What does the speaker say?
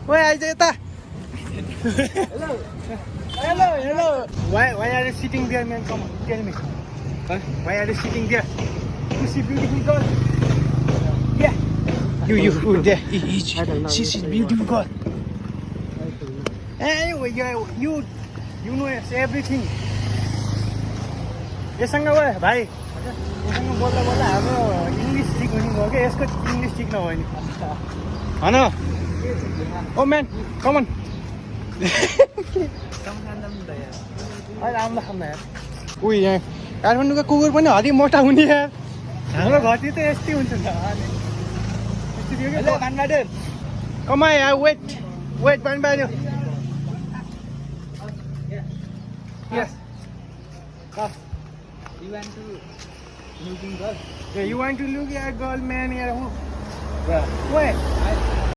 Why are you there? Hello. Why are you sitting there, man? Come on, tell me. Huh? Why are you sitting there? You see beautiful girl? Yeah. You there. She's beautiful girl. Anyway, you know everything. यससँग गयो भाइ यससँग बोल्दा बोल्दा हाम्रो English सिक हुने भयो क्या यसको इङ्ग्लिस सिक्न भयो नि होइन ओ म्यान कमन अहिले आउँदा खाँदा यार उयो यहाँ काठमाडौँको कुकुर पनि हरि मोटा हुने यार हाम्रो घरतिर त यस्तै हुन्छ नि त कमाइ यार वेट पानी Yes. You want to looking girl? Yeah, you want to look at girl, man? Yeah. Yeah. Where?